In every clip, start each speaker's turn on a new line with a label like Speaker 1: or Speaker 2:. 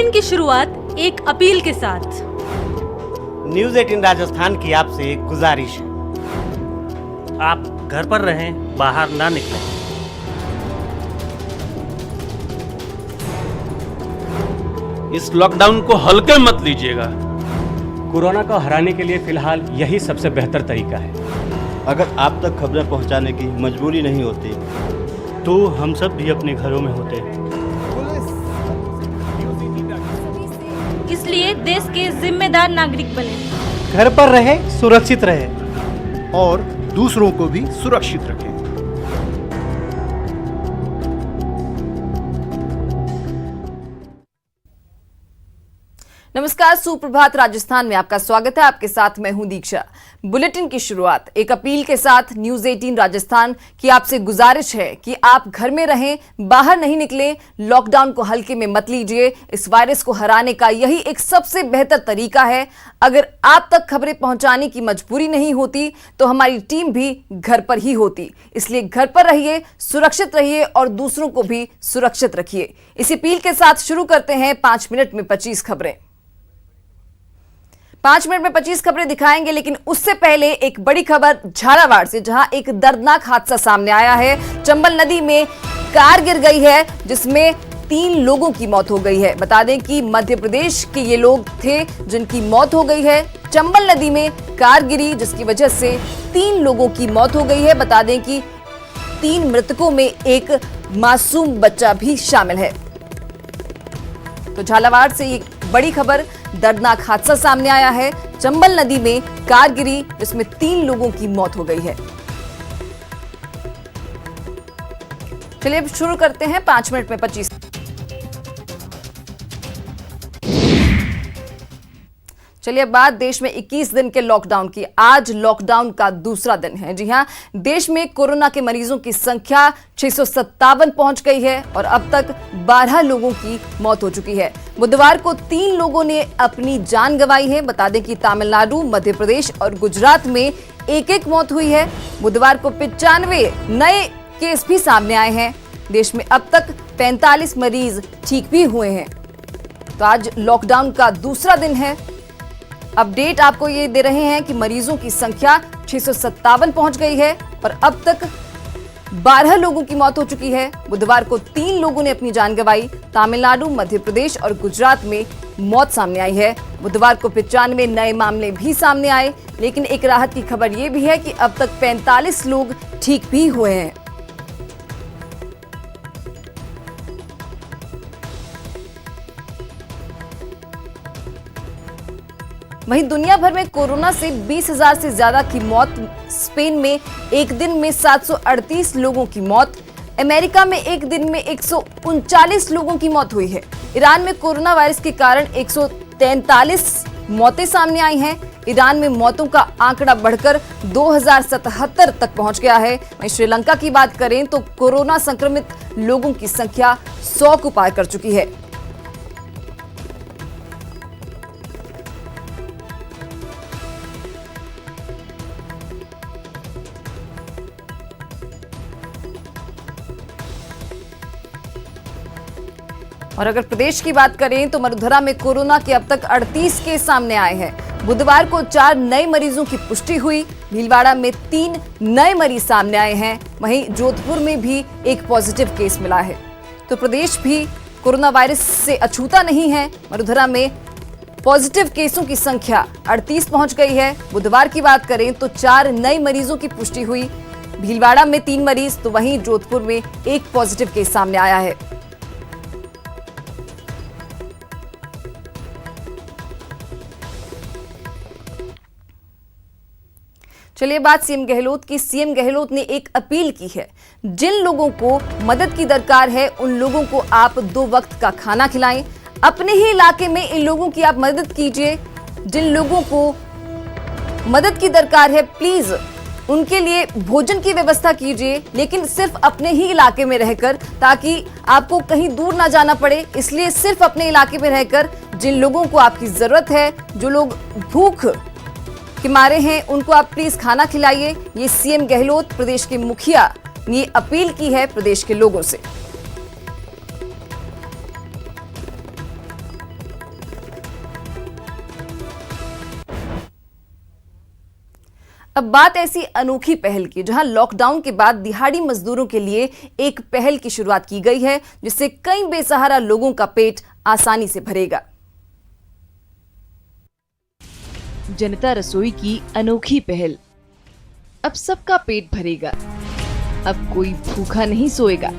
Speaker 1: Bulletin की शुरुआत एक अपील के साथ।
Speaker 2: न्यूज 18 राजस्थान की आपसे एक गुजारिश है,
Speaker 3: आप घर पर रहें, बाहर ना निकलें।
Speaker 4: इस लॉकडाउन को हल्के मत लीजिएगा।
Speaker 5: कोरोना को हराने के लिए फिलहाल यही सबसे बेहतर तरीका है।
Speaker 6: अगर आप तक खबरें पहुंचाने की मजबूरी नहीं होती
Speaker 3: तो हम सब भी अपने घरों में होते।
Speaker 1: इसलिए देश के जिम्मेदार नागरिक बने,
Speaker 2: घर पर रहे, सुरक्षित रहे
Speaker 7: और दूसरों को भी सुरक्षित रखें।
Speaker 8: नमस्कार, सुप्रभात राजस्थान में आपका स्वागत है। आपके साथ मैं हूं दीक्षा। बुलेटिन की शुरुआत एक अपील के साथ। न्यूज 18 राजस्थान की आपसे गुजारिश है कि आप घर में रहें, बाहर नहीं निकलें, लॉकडाउन को हल्के में मत लीजिए। इस वायरस को हराने का यही एक सबसे बेहतर तरीका है। अगर आप तक खबरें पहुंचाने की मजबूरी नहीं होती तो हमारी टीम भी घर पर ही होती। इसलिए घर पर रहिए, सुरक्षित रहिए और दूसरों को भी सुरक्षित रखिए। इस अपील के साथ शुरू करते हैं 5 मिनट में 25 खबरें। 5 मिनट में 25 खबरें दिखाएंगे, लेकिन उससे पहले एक बड़ी खबर झालावाड़ से, जहां एक दर्दनाक हादसा सामने आया है। चंबल नदी में कार गिर गई है जिसमें 3 लोगों की मौत हो गई है। बता दें कि मध्य प्रदेश के ये लोग थे जिनकी मौत हो गई है। चंबल नदी में कार गिरी जिसकी वजह से 3 लोगों की मौत हो गई है। बता दें कि 3 मृतकों में एक मासूम बच्चा भी शामिल है। तो झालावाड़ से एक बड़ी खबर, दर्दनाक हादसा सामने आया है। चंबल नदी में कार गिरी जिसमें 3 लोगों की मौत हो गई है। चलिए अब शुरू करते हैं 5 मिनट में 25। चलिए अब बात देश में 21 दिन के लॉकडाउन की। आज लॉकडाउन का दूसरा दिन है। जी हां, देश में कोरोना के मरीजों की संख्या 657 पहुंच गई है और अब तक 12 लोगों की मौत हो चुकी है। बुधवार को 3 लोगों ने अपनी जान गंवाई है। बता दें कि तमिलनाडु, मध्य प्रदेश और गुजरात में एक मौत हुई है। बुधवार को 95 नए केस भी सामने आए हैं। देश में अब तक 45 मरीज ठीक भी हुए हैं। तो आज लॉकडाउन का दूसरा दिन है। अपडेट आपको ये दे रहे हैं कि मरीजों की संख्या 657 पहुंच गई है और अब तक 12 लोगों की मौत हो चुकी है। बुधवार को 3 लोगों ने अपनी जान गंवाई। तमिलनाडु, मध्य प्रदेश और गुजरात में मौत सामने आई है। बुधवार को 95 नए मामले भी सामने आए, लेकिन एक राहत की खबर यह भी है कि अब तक 45 लोग ठीक भी हुए हैं। वहीं दुनिया भर में कोरोना से 20,000 से ज्यादा की मौत। स्पेन में एक दिन में 738 लोगों की मौत। अमेरिका में एक दिन में 139 लोगों की मौत हुई है। ईरान में कोरोना वायरस के कारण 143 मौतें सामने आई हैं। ईरान में मौतों का आंकड़ा बढ़कर 2077 तक पहुंच गया है। वहीं श्रीलंका की बात करें तो कोरोना संक्रमित लोगों की संख्या 100 को पार कर चुकी है। और अगर प्रदेश की बात करें तो मरुधरा में कोरोना के अब तक 38 केस सामने आए हैं। बुधवार को 4 नए मरीजों की पुष्टि हुई। भीलवाड़ा में 3 नए मरीज सामने आए हैं। वहीं जोधपुर में भी एक पॉजिटिव केस मिला है। तो प्रदेश भी कोरोना वायरस से अछूता नहीं है। मरुधरा में पॉजिटिव केसों की संख्या 38 पहुंच गई है। बुधवार की बात करें तो 4 नए मरीजों की पुष्टि हुई। भीलवाड़ा में 3 मरीज, तो वहीं जोधपुर में एक पॉजिटिव केस सामने आया है। चलिए बात सीएम गहलोत की। सीएम गहलोत ने एक अपील की है। जिन लोगों को मदद की दरकार है उन लोगों को आप 2 वक्त का खाना खिलाएं। अपने ही इलाके में इन लोगों की आप मदद कीजिए। जिन लोगों को मदद की दरकार है प्लीज उनके लिए भोजन की व्यवस्था कीजिए, लेकिन सिर्फ अपने ही इलाके में रहकर, ताकि आपको कहीं दूर ना जाना पड़े। इसलिए सिर्फ अपने इलाके में रहकर जिन लोगों को आपकी जरूरत है, जो लोग भूख के मारे हैं, उनको आप प्लीज खाना खिलाइए। ये सीएम गहलोत, प्रदेश के मुखिया, ने अपील की है प्रदेश के लोगों से। अब बात ऐसी अनोखी पहल की जहां लॉकडाउन के बाद दिहाड़ी मजदूरों के लिए एक पहल की शुरुआत की गई है, जिससे कई बेसहारा लोगों का पेट आसानी से भरेगा।
Speaker 9: जनता रसोई की अनोखी पहल। अब सबका पेट भरेगा, अब कोई भूखा नहीं सोएगा।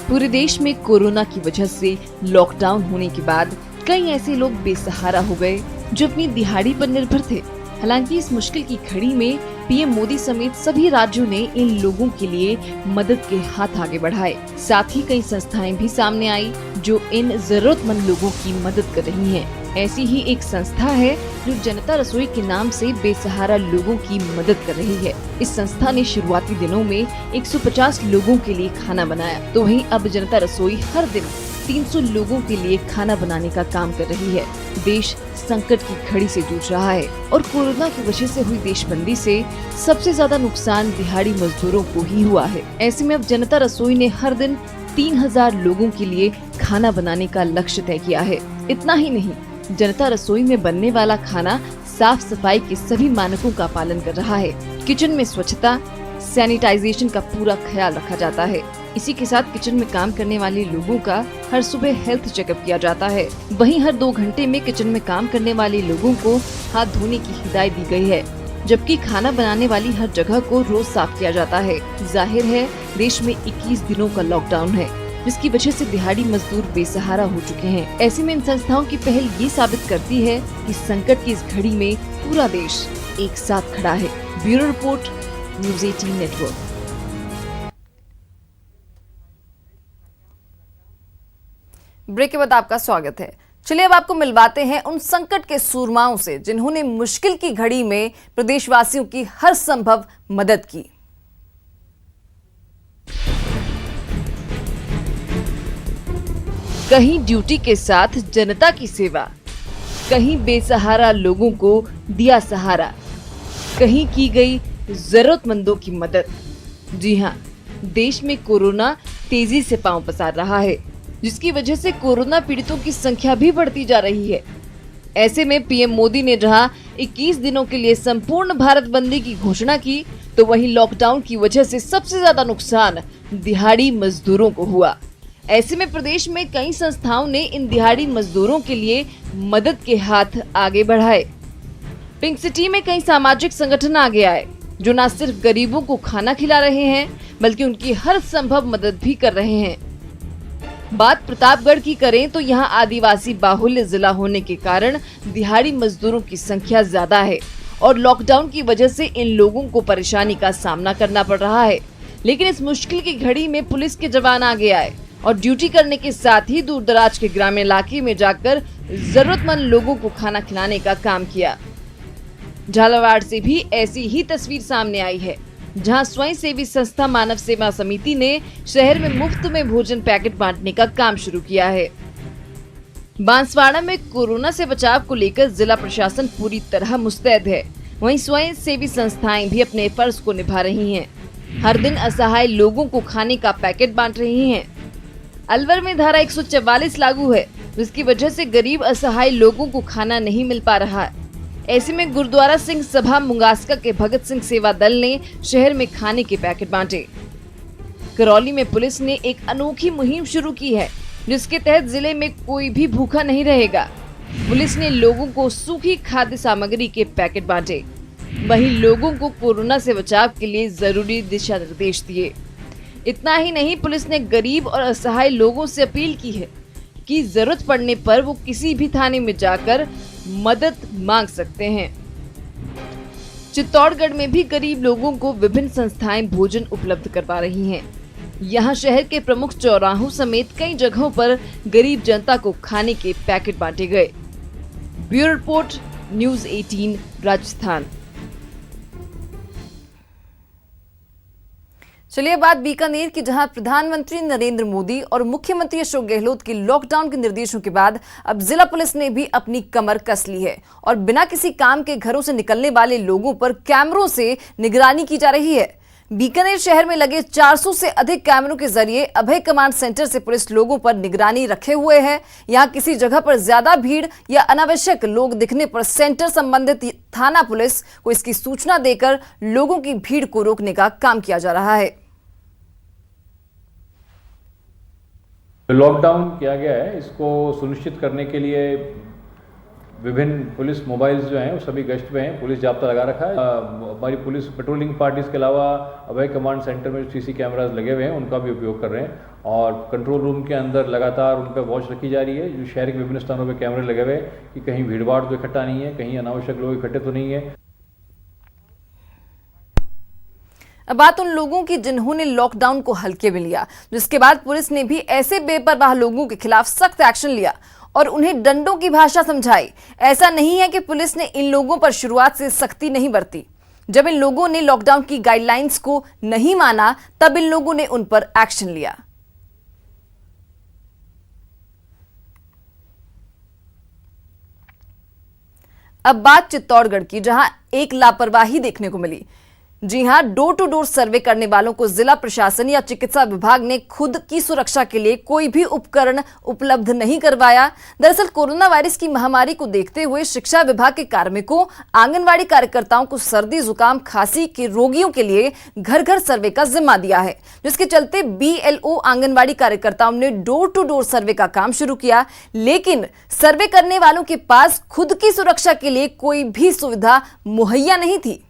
Speaker 9: पूरे देश में कोरोना की वजह से लॉकडाउन होने के बाद कई ऐसे लोग बेसहारा हो गए जो अपनी दिहाड़ी पर निर्भर थे। हालांकि इस मुश्किल की घड़ी में पीएम मोदी समेत सभी राज्यों ने इन लोगों के लिए मदद के हाथ आगे बढ़ाए। साथ ही कई संस्थाएं भी सामने आई जो इन जरूरतमंद लोगों की मदद कर रही हैं। ऐसी ही एक संस्था है जो जनता रसोई के नाम से बेसहारा लोगों की मदद कर रही है। इस संस्था ने शुरुआती दिनों में 150 लोगों के लिए खाना बनाया, तो वहीं अब जनता रसोई हर दिन 300 लोगों के लिए खाना बनाने का काम कर रही है। देश संकट की घड़ी से जूझ रहा है और कोरोना की वजह से हुई देशबंदी से सबसे ज्यादा नुकसान दिहाड़ी मजदूरों को ही हुआ है। ऐसे में अब जनता रसोई ने हर दिन 3000 लोगों के लिए खाना बनाने का लक्ष्य तय किया है। इतना ही नहीं, जनता रसोई में बनने वाला खाना साफ सफाई के सभी मानकों का पालन कर रहा है। किचन में स्वच्छता, सैनिटाइजेशन का पूरा ख्याल रखा जाता है। इसी के साथ किचन में काम करने वाले लोगों का हर सुबह हेल्थ चेकअप किया जाता है। वहीं हर 2 घंटे में किचन में काम करने वाले लोगों को हाथ धोने की हिदायत दी गई है, जबकि खाना बनाने वाली हर जगह को रोज साफ किया जाता है। जाहिर है देश में 21 दिनों का लॉकडाउन है, जिसकी वजह से दिहाड़ी मजदूर बेसहारा हो चुके हैं। ऐसे में इन संस्थाओं की पहल ये साबित करती है कि संकट की इस घड़ी में पूरा देश एक साथ खड़ा है। Bureau report, news 18 network.
Speaker 8: Break के बाद आपका स्वागत है। चलिए अब आपको मिलवाते हैं उन संकट के सूरमाओं से जिन्होंने मुश्किल की घड़ी में प्रदेशवासियों की हर संभव मदद की।
Speaker 9: कहीं ड्यूटी के साथ जनता की सेवा, कहीं बेसहारा लोगों को दिया सहारा, कहीं की गई जरूरतमंदों की मदद। जी हाँ, देश में कोरोना तेजी से पांव पसार रहा है, जिसकी वजह से कोरोना पीड़ितों की संख्या भी बढ़ती जा रही है। ऐसे में पीएम मोदी ने जहां 21 दिनों के लिए संपूर्ण भारत बंदी की घोषणा की, तो वहीं लॉकडाउन की वजह से सबसे ज्यादा नुकसान दिहाड़ी मजदूरों को हुआ। ऐसे में प्रदेश में कई संस्थाओं ने इन दिहाड़ी मजदूरों के लिए मदद के हाथ आगे बढ़ाए। पिंक सिटी में कई सामाजिक संगठन आगे आए जो न सिर्फ गरीबों को खाना खिला रहे हैं, बल्कि उनकी हर संभव मदद भी कर रहे हैं। बात प्रतापगढ़ की करें तो यहाँ आदिवासी बाहुल्य जिला होने के कारण दिहाड़ी मजदूरों की संख्या ज्यादा है और लॉकडाउन की वजह से इन लोगों को परेशानी का सामना करना पड़ रहा है। लेकिन इस मुश्किल की घड़ी में पुलिस के जवान आगे आए और ड्यूटी करने के साथ ही दूर दराज के ग्रामीण इलाके में जाकर जरूरतमंद लोगों को खाना खिलाने का काम किया। झालावाड़ से भी ऐसी ही तस्वीर सामने आई है, जहां स्वयं सेवी संस्था मानव सेवा समिति ने शहर में मुफ्त में भोजन पैकेट बांटने का काम शुरू किया है। बांसवाड़ा में कोरोना से बचाव को लेकर जिला प्रशासन पूरी तरह मुस्तैद है। वहीं स्वयं सेवी संस्थाएं भी अपने फर्ज को निभा रही हैं। हर दिन असहाय लोगों को खाने का पैकेट बांट रही हैं। अलवर में धारा 144 लागू है, जिसकी वजह से गरीब असहाय लोगों को खाना नहीं मिल पा रहा है। ऐसे में गुरुद्वारा सिंह सभा मुंगास्का के भगत सिंह सेवा दल ने शहर में खाने के पैकेट बांटे। करौली में पुलिस ने एक अनोखी मुहिम शुरू की है, जिसके तहत जिले में कोई भी भूखा नहीं रहेगा। पुलिस ने लोगों को सूखी खाद्य सामग्री के पैकेट बांटे। वहीं लोगों को कोरोना से बचाव के लिए जरूरी दिशा निर्देश दिए। इतना ही नहीं, पुलिस ने गरीब और असहाय लोगों से अपील की है कि जरूरत पड़ने पर वो किसी भी थाने में जाकर मदद मांग सकते हैं। चित्तौड़गढ़ में भी गरीब लोगों को विभिन्न संस्थाएं भोजन उपलब्ध करवा रही हैं। यहां शहर के प्रमुख चौराहों समेत कई जगहों पर गरीब जनता को खाने के पैकेट बांटे गए। Bureau report, news 18 Rajasthan.
Speaker 8: चलिए बात बीकानेर की, जहां प्रधानमंत्री नरेंद्र मोदी और मुख्यमंत्री अशोक गहलोत की लॉकडाउन के निर्देशों के बाद अब जिला पुलिस ने भी अपनी कमर कस ली है और बिना किसी काम के घरों से निकलने वाले लोगों पर कैमरों से निगरानी की जा रही है। बीकानेर शहर में लगे 400 से अधिक कैमरों के जरिए अभय कमांड सेंटर से पुलिस लोगों पर निगरानी रखे हुए है। यहां किसी जगह पर ज्यादा भीड़ या अनावश्यक लोग दिखने पर सेंटर संबंधित थाना पुलिस को इसकी सूचना देकर लोगों की भीड़ को रोकने का काम किया जा रहा है।
Speaker 10: लॉकडाउन किया गया है, इसको सुनिश्चित करने के लिए विभिन्न पुलिस मोबाइल्स जो हैं वो सभी गश्त पे हैं, पुलिस जाब्ता लगा रखा है। हमारी पुलिस पेट्रोलिंग पार्टीज के अलावा अभय कमांड सेंटर में सीसी कैमरास लगे हुए हैं, उनका भी उपयोग कर रहे हैं और कंट्रोल रूम के अंदर लगातार उन पर वॉच रखी जा रही है। जो शहर के विभिन्न स्थानों पर कैमरे लगे हुए हैं कि कहीं भीड़ भाड़ तो इकट्ठा नहीं है, कहीं अनावश्यक लोग इकट्ठे तो नहीं है।
Speaker 8: अब बात उन लोगों की जिन्होंने लॉकडाउन को हल्के में लिया, जिसके बाद पुलिस ने भी ऐसे बेपरवाह लोगों के खिलाफ सख्त एक्शन लिया और उन्हें डंडों की भाषा समझाई। ऐसा नहीं है कि पुलिस ने इन लोगों पर शुरुआत से सख्ती नहीं बरती। जब इन लोगों ने लॉकडाउन की गाइडलाइंस को नहीं माना, तब इन लोगों ने उन पर एक्शन लिया। अब बात चित्तौड़गढ़ की, जहां एक लापरवाही देखने को मिली। जी हां, डोर टू डोर सर्वे करने वालों को जिला प्रशासन या चिकित्सा विभाग ने खुद की सुरक्षा के लिए कोई भी उपकरण उपलब्ध नहीं करवाया। दरअसल कोरोना वायरस की महामारी को देखते हुए शिक्षा विभाग के कार्मिकों, आंगनवाड़ी कार्यकर्ताओं को सर्दी, जुकाम, खांसी के रोगियों के लिए घर घर सर्वे का जिम्मा दिया है, जिसके चलते BLO आंगनवाड़ी कार्यकर्ताओं ने डोर टू डोर सर्वे का काम शुरू किया। लेकिन सर्वे करने वालों के पास खुद की सुरक्षा के लिए कोई भी सुविधा मुहैया नहीं थी।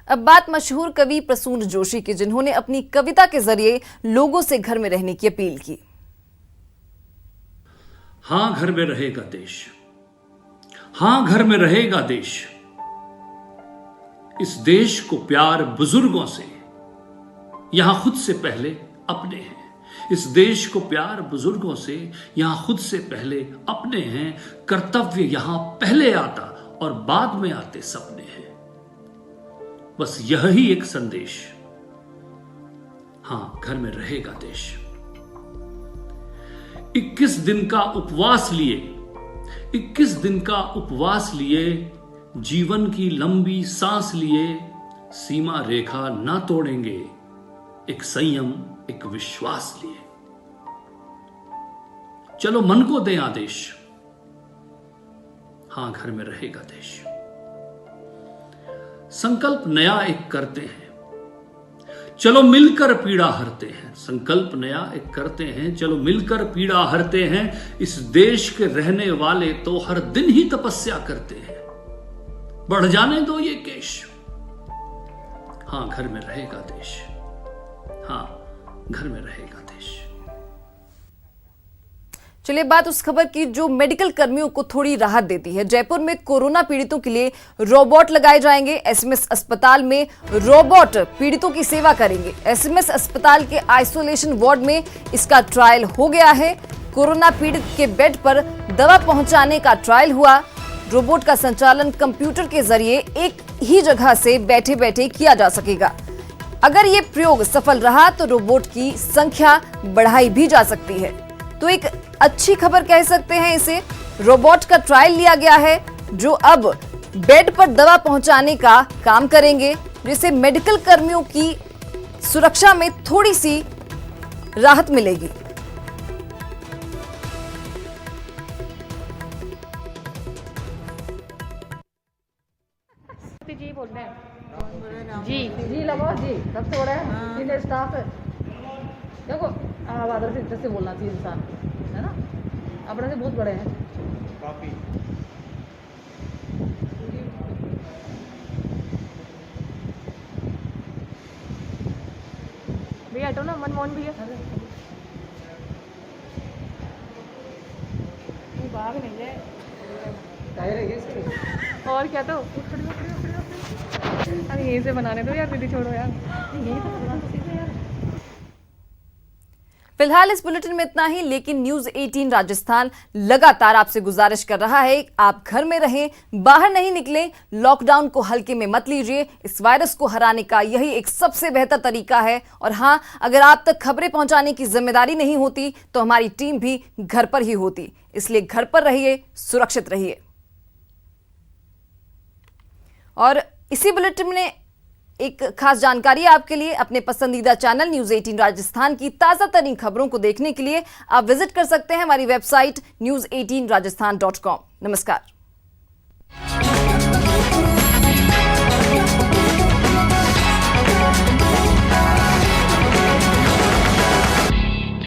Speaker 8: अब बात मशहूर कवि प्रसून जोशी की, जिन्होंने अपनी कविता के जरिए लोगों से घर में रहने की अपील की।
Speaker 4: हां घर में रहेगा देश, हां घर में रहेगा देश। इस देश को प्यार बुजुर्गों से, यहां खुद से पहले अपने हैं। इस देश को प्यार बुजुर्गों से, यहां खुद से पहले अपने हैं। कर्तव्य यहां पहले आता और बाद में आते सपने हैं। बस यही एक संदेश, हां घर में रहेगा देश। 21 दिन का उपवास लिए, 21 दिन का उपवास लिए, जीवन की लंबी सांस लिए, सीमा रेखा ना तोड़ेंगे, एक संयम, एक विश्वास लिए। चलो मन को दें आदेश, हां घर में रहेगा देश। संकल्प नया एक करते हैं, चलो मिलकर पीड़ा हरते हैं। संकल्प नया एक करते हैं, चलो मिलकर पीड़ा हरते हैं। इस देश के रहने वाले तो हर दिन ही तपस्या करते हैं। बढ़ जाने दो ये केश, हां घर में रहेगा देश, हां घर में रहेगा देश।
Speaker 8: चलिए बात उस खबर की जो मेडिकल कर्मियों को थोड़ी राहत देती है। जयपुर में कोरोना पीड़ितों के लिए रोबोट लगाए जाएंगे। SMS अस्पताल में रोबोट पीड़ितों की सेवा करेंगे। SMS अस्पताल के आइसोलेशन वार्ड में इसका ट्रायल हो गया है। कोरोना पीड़ित के बेड पर दवा पहुंचाने का ट्रायल हुआ। रोबोट का संचालन कंप्यूटर के जरिए एक ही जगह से बैठे बैठे किया जा सकेगा। अगर ये प्रयोग सफल रहा तो रोबोट की संख्या बढ़ाई भी जा सकती है। तो एक अच्छी खबर कह सकते हैं इसे। रोबोट का ट्रायल लिया गया है जो अब बेड पर दवा पहुंचाने का काम करेंगे, जिससे मेडिकल कर्मियों की सुरक्षा में थोड़ी सी राहत मिलेगी।
Speaker 1: जी बोल रहे हैं
Speaker 11: जी लगो जी सब थोड़ा है स्टाफ है। देखो आदर से जैसे बोलना चाहिए इंसान, है ना। अपने से बहुत बड़े हैं।
Speaker 1: भैया हटो ना, मनमोहन भैया। भाग नहीं जाए और क्या। तो अरे यहीं से बनाने दो यार, दीदी छोड़ो यार, यहीं तो बना दो सीधे यार।
Speaker 8: फिलहाल इस बुलेटिन में इतना ही, लेकिन न्यूज़ 18 राजस्थान लगातार आपसे गुजारिश कर रहा है आप घर में रहें, बाहर नहीं निकलें, लॉकडाउन को हल्के में मत लीजिए। इस वायरस को हराने का यही एक सबसे बेहतर तरीका है। और हां, अगर आप तक खबरें पहुंचाने की जिम्मेदारी नहीं होती तो हमारी टीम भी घर पर ही होती। इसलिए घर पर रहिए, सुरक्षित रहिए। और इसी बुलेटिन में एक खास जानकारी आपके लिए, अपने पसंदीदा चैनल न्यूज़ 18 राजस्थान की ताज़ा तरीन खबरों को देखने के लिए आप विजिट कर सकते हैं हमारी वेबसाइट news18rajasthan.com। नमस्कार।